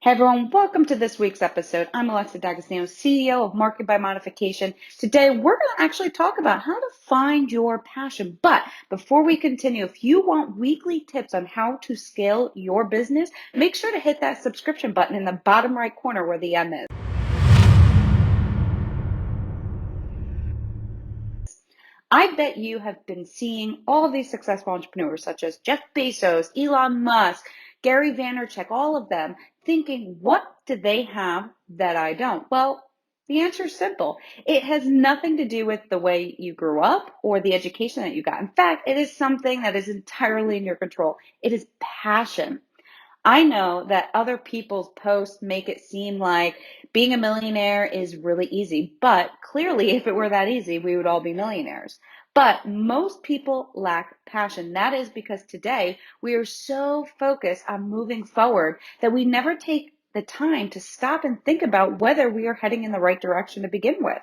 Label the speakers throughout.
Speaker 1: Hey everyone, welcome to this week's episode. I'm Alexa D'Agostino, CEO of Market by Modification. Today we're going to actually talk about how to find your passion. But before we continue, if you want weekly tips on how to scale your business, make sure to hit that subscription button in the bottom right corner where the M is. I bet you have been seeing all these successful entrepreneurs such as Jeff Bezos, Elon Musk, Gary Vaynerchuk, all of them thinking, what do they have that I don't? Well, the answer is simple. It has nothing to do with the way you grew up or the education that you got. In fact, it is something that is entirely in your control. It is passion. I know that other people's posts make it seem like being a millionaire is really easy, but clearly, if it were that easy, we would all be millionaires. But most people lack passion. That is because today we are so focused on moving forward that we never take the time to stop and think about whether we are heading in the right direction to begin with.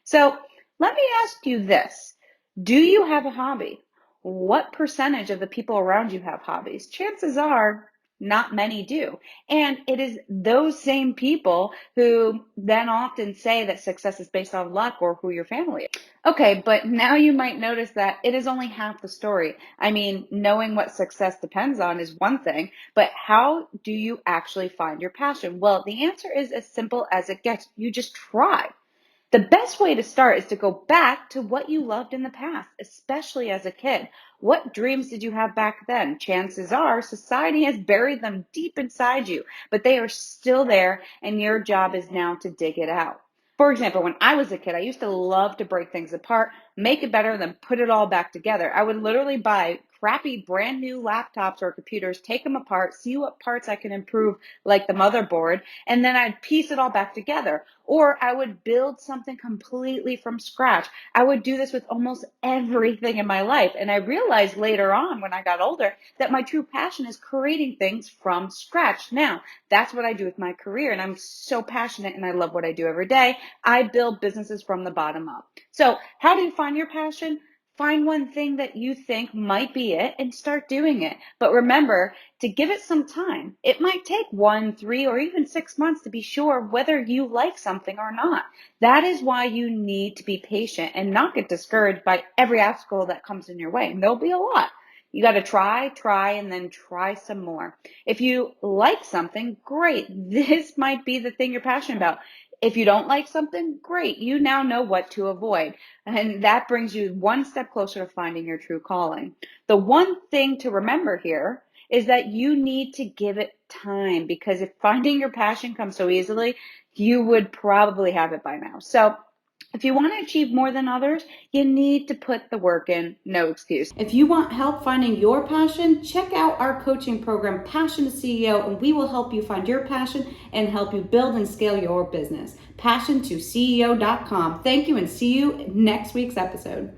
Speaker 1: So let me ask you this. Do you have a hobby? What percentage of the people around you have hobbies? Chances are not many do. And it is those same people who then often say that success is based on luck or who your family is. Okay, but now you might notice that it is only half the story. I mean, knowing what success depends on is one thing, but how do you actually find your passion? Well, the answer is as simple as it gets. You just try. The best way to start is to go back to what you loved in the past, especially as a kid. What dreams did you have back then? Chances are society has buried them deep inside you, but they are still there, and your job is now to dig it out. For example, when I was a kid, I used to love to break things apart, make it better, then put it all back together. I would literally buy crappy brand new laptops or computers, take them apart, see what parts I can improve, like the motherboard, and then I'd piece it all back together. Or I would build something completely from scratch. I would do this with almost everything in my life. And I realized later on when I got older that my true passion is creating things from scratch. Now, that's what I do with my career. And I'm so passionate and I love what I do every day. I build businesses from the bottom up. So how do you find your passion? Find one thing that you think might be it and start doing it. But remember to give it some time. It might take 1, 3, or even 6 months to be sure whether you like something or not. That is why you need to be patient and not get discouraged by every obstacle that comes in your way. And there'll be a lot. You got to try, and then try some more. If you like something, great. This might be the thing you're passionate about. If you don't like something, great. You now know what to avoid. And that brings you one step closer to finding your true calling. The one thing to remember here is that you need to give it time, because if finding your passion comes so easily, you would probably have it by now. So if you want to achieve more than others, you need to put the work in, no excuse. If you want help finding your passion, check out our coaching program, Passion to CEO, and we will help you find your passion and help you build and scale your business. PassionToCEO.com. Thank you and see you next week's episode.